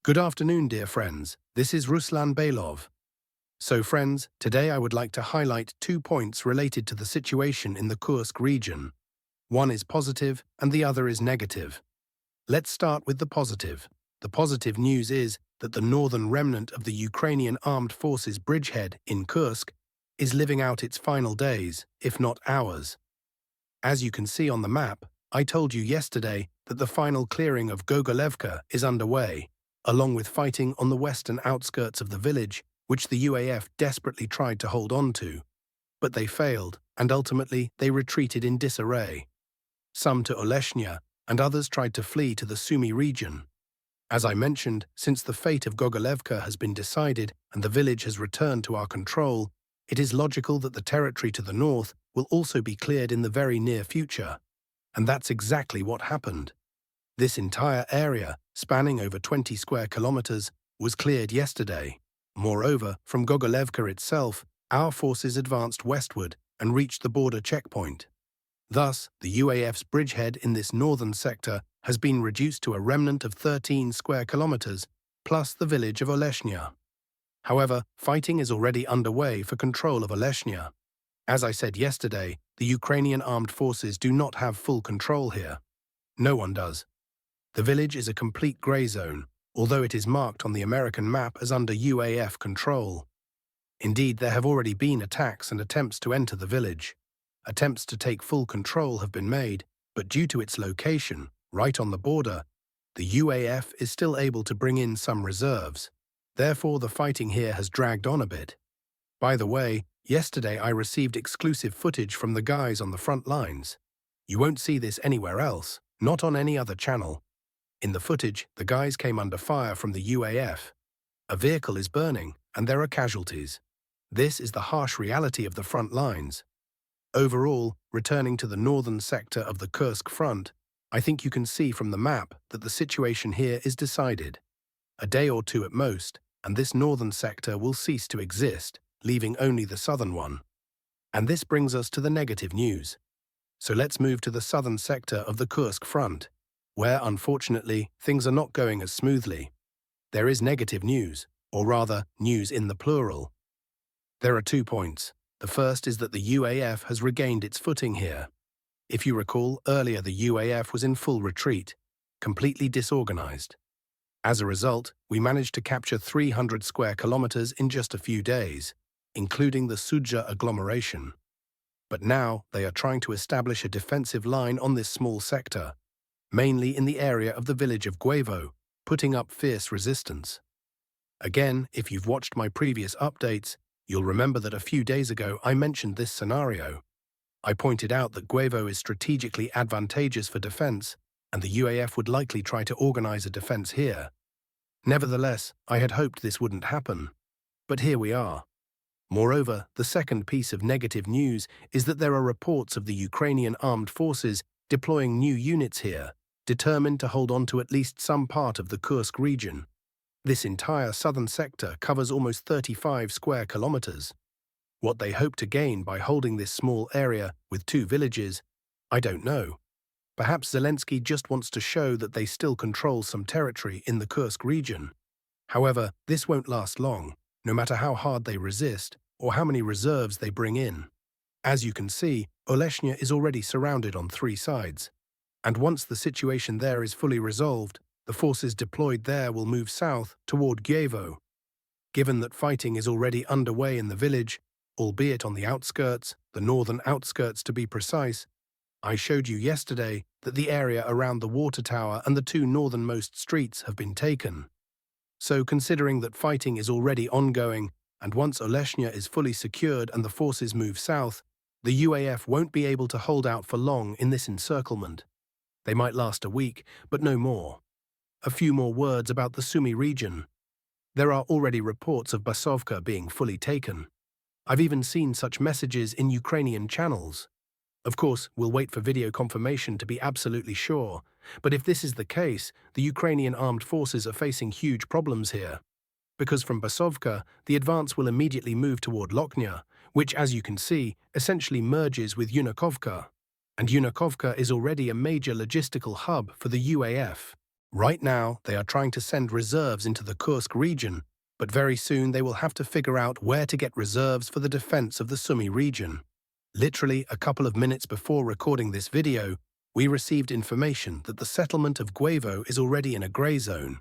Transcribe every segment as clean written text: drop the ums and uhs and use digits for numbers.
Good afternoon, dear friends. This is Ruslan Belov. So friends, today I would like to highlight 2 points related to the situation in the Kursk region. One is positive and the other is negative. Let's start with the positive. The positive news is that the northern remnant of the Ukrainian Armed Forces bridgehead in Kursk is living out its final days, if not hours. As you can see on the map, I told you yesterday that the final clearing of Gogolevka is underway, along with fighting on the western outskirts of the village, which the UAF desperately tried to hold on to. But they failed, and ultimately they retreated in disarray. Some to Oleshnya, and others tried to flee to the Sumi region. As I mentioned, since the fate of Gogolevka has been decided and the village has returned to our control, it is logical that the territory to the north will also be cleared in the very near future. And that's exactly what happened. This entire area, spanning over 20 square kilometers, was cleared yesterday. Moreover, from Gogolevka itself, our forces advanced westward and reached the border checkpoint. Thus, the UAF's bridgehead in this northern sector has been reduced to a remnant of 13 square kilometers, plus the village of Oleshnya. However, fighting is already underway for control of Oleshnya. As I said yesterday, the Ukrainian armed forces do not have full control here. No one does. The village is a complete grey zone, although it is marked on the American map as under UAF control. Indeed, there have already been attacks and attempts to enter the village. Attempts to take full control have been made, but due to its location, right on the border, the UAF is still able to bring in some reserves. Therefore, the fighting here has dragged on a bit. By the way, yesterday I received exclusive footage from the guys on the front lines. You won't see this anywhere else, not on any other channel. In the footage, the guys came under fire from the UAF. A vehicle is burning, and there are casualties. This is the harsh reality of the front lines. Overall, returning to the northern sector of the Kursk front, I think you can see from the map that the situation here is decided. A day or two at most, and this northern sector will cease to exist, leaving only the southern one. And this brings us to the negative news. So let's move to the southern sector of the Kursk front, where, unfortunately, things are not going as smoothly. There is negative news, or rather, news in the plural. There are 2 points. The first is that the UAF has regained its footing here. If you recall, earlier the UAF was in full retreat, completely disorganized. As a result, we managed to capture 300 square kilometers in just a few days, including the Zaporizhzhia agglomeration. But now they are trying to establish a defensive line on this small sector, mainly in the area of the village of Guevo, putting up fierce resistance. Again, if you've watched my previous updates, you'll remember that a few days ago I mentioned this scenario. I pointed out that Guevo is strategically advantageous for defense, and the UAF would likely try to organize a defense here. Nevertheless, I had hoped this wouldn't happen. But here we are. Moreover, the second piece of negative news is that there are reports of the Ukrainian armed forces deploying new units here, determined to hold on to at least some part of the Kursk region. This entire southern sector covers almost 35 square kilometers. What they hope to gain by holding this small area with 2 villages, I don't know. Perhaps Zelensky just wants to show that they still control some territory in the Kursk region. However, this won't last long, no matter how hard they resist or how many reserves they bring in. As you can see, Oleshnya is already surrounded on 3 sides. And once the situation there is fully resolved, the forces deployed there will move south toward Guevo. Given that fighting is already underway in the village, albeit on the outskirts, the northern outskirts to be precise, I showed you yesterday that the area around the water tower and the 2 northernmost streets have been taken. So considering that fighting is already ongoing, and once Oleshnya is fully secured and the forces move south, the UAF won't be able to hold out for long in this encirclement. They might last a week, but no more. A few more words about the Sumi region. There are already reports of Basovka being fully taken. I've even seen such messages in Ukrainian channels. Of course, we'll wait for video confirmation to be absolutely sure, but if this is the case, the Ukrainian armed forces are facing huge problems here. Because from Basovka, the advance will immediately move toward Lochnya, which, as you can see, essentially merges with Yunakovka. And Yunakovka is already a major logistical hub for the UAF. Right now, they are trying to send reserves into the Kursk region, but very soon they will have to figure out where to get reserves for the defense of the Sumi region. Literally a couple of minutes before recording this video, we received information that the settlement of Guevo is already in a grey zone.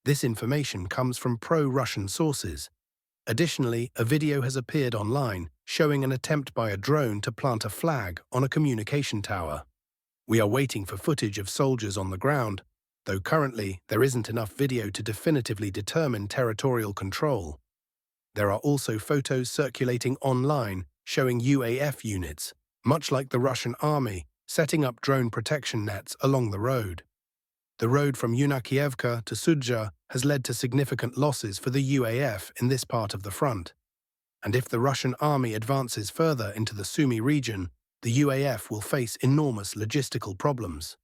This information comes from pro-Russian sources. Additionally, a video has appeared online showing an attempt by a drone to plant a flag on a communication tower. We are waiting for footage of soldiers on the ground, though currently there isn't enough video to definitively determine territorial control. There are also photos circulating online showing UAF units, much like the Russian army, setting up drone protection nets along the road. The road from Yunakievka to Sudja has led to significant losses for the UAF in this part of the front. And if the Russian army advances further into the Sumi region, the UAF will face enormous logistical problems.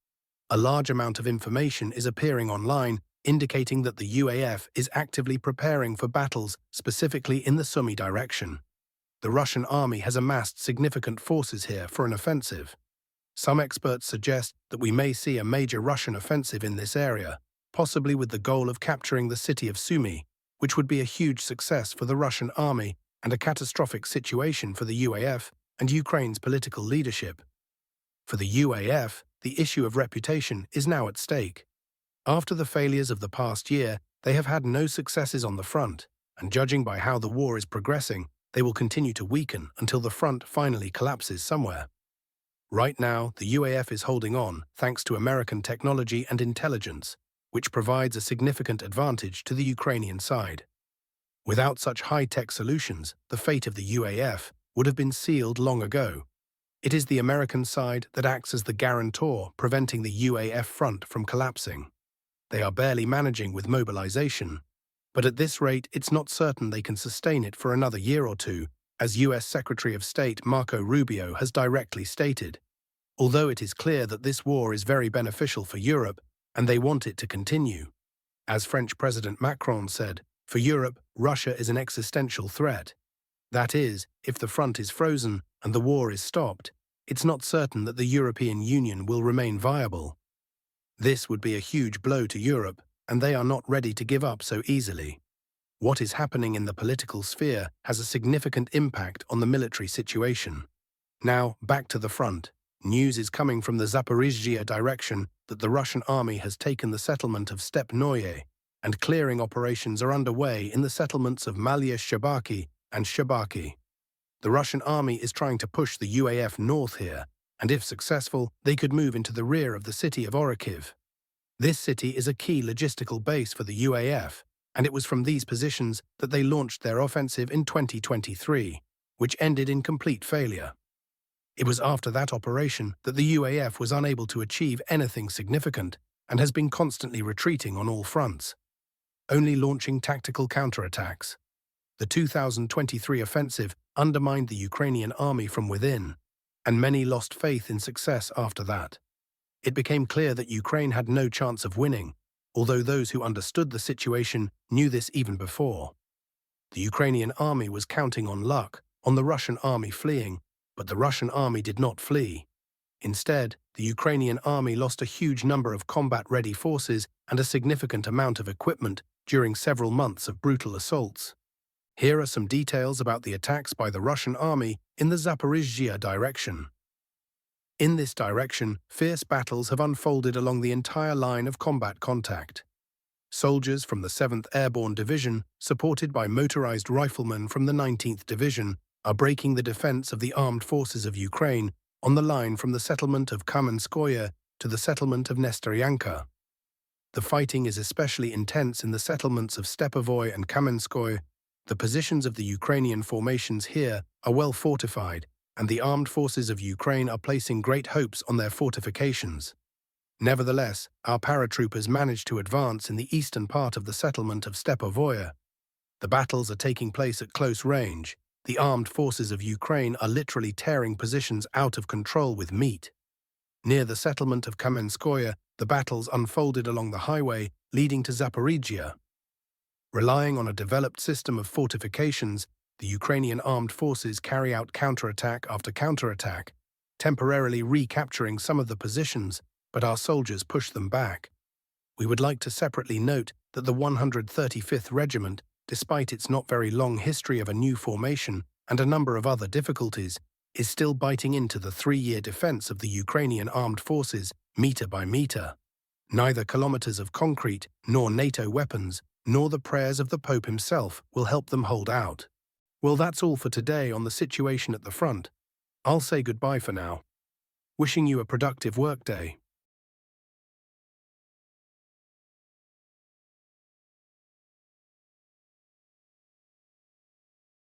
A large amount of information is appearing online indicating that the UAF is actively preparing for battles specifically in the Sumi direction. The Russian army has amassed significant forces here for an offensive. Some experts suggest that we may see a major Russian offensive in this area, possibly with the goal of capturing the city of Sumi, which would be a huge success for the Russian army and a catastrophic situation for the UAF and Ukraine's political leadership. For the UAF, the issue of reputation is now at stake. After the failures of the past year, they have had no successes on the front, and judging by how the war is progressing, they will continue to weaken until the front finally collapses somewhere. Right now, the UAF is holding on thanks to American technology and intelligence, which provides a significant advantage to the Ukrainian side. Without such high-tech solutions, the fate of the UAF would have been sealed long ago. It is the American side that acts as the guarantor, preventing the UAF front from collapsing. They are barely managing with mobilization, but at this rate it's not certain they can sustain it for another year or two, as US Secretary of State Marco Rubio has directly stated. Although it is clear that this war is very beneficial for Europe, and they want it to continue. As French President Macron said, for Europe, Russia is an existential threat. That is, if the front is frozen and the war is stopped, it's not certain that the European Union will remain viable. This would be a huge blow to Europe, and they are not ready to give up so easily. What is happening in the political sphere has a significant impact on the military situation. Now, back to the front. News is coming from the Zaporizhzhia direction that the Russian army has taken the settlement of Stepnoye, and clearing operations are underway in the settlements of Malye Shabaki and Shabaki. The Russian army is trying to push the UAF north here, and if successful, they could move into the rear of the city of Orikhiv. This city is a key logistical base for the UAF, and it was from these positions that they launched their offensive in 2023, which ended in complete failure. It was after that operation that the UAF was unable to achieve anything significant and has been constantly retreating on all fronts, only launching tactical counterattacks. The 2023 offensive undermined the Ukrainian army from within, and many lost faith in success after that. It became clear that Ukraine had no chance of winning, although those who understood the situation knew this even before. The Ukrainian army was counting on luck, on the Russian army fleeing, but the Russian army did not flee. Instead, the Ukrainian army lost a huge number of combat-ready forces and a significant amount of equipment during several months of brutal assaults. Here are some details about the attacks by the Russian army in the Zaporizhzhia direction. In this direction, fierce battles have unfolded along the entire line of combat contact. Soldiers from the 7th Airborne Division, supported by motorized riflemen from the 19th Division, are breaking the defense of the armed forces of Ukraine on the line from the settlement of Kamenskoye to the settlement of Nestoryanka. The fighting is especially intense in the settlements of Stepovoy and Kamenskoye. The positions of the Ukrainian formations here are well fortified, and the armed forces of Ukraine are placing great hopes on their fortifications. Nevertheless, our paratroopers managed to advance in the eastern part of the settlement of Stepovoy. The battles are taking place at close range. The armed forces of Ukraine are literally tearing positions out of control with meat. Near the settlement of Kamenskoye, the battles unfolded along the highway leading to Zaporizhzhia. Relying on a developed system of fortifications, the Ukrainian armed forces carry out counterattack after counterattack, temporarily recapturing some of the positions, but our soldiers push them back. We would like to separately note that the 135th Regiment, despite its not very long history of a new formation and a number of other difficulties, is still biting into the 3-year defense of the Ukrainian armed forces, meter by meter. Neither kilometers of concrete, nor NATO weapons, nor the prayers of the Pope himself will help them hold out. Well, that's all for today on the situation at the front. I'll say goodbye for now. Wishing you a productive workday.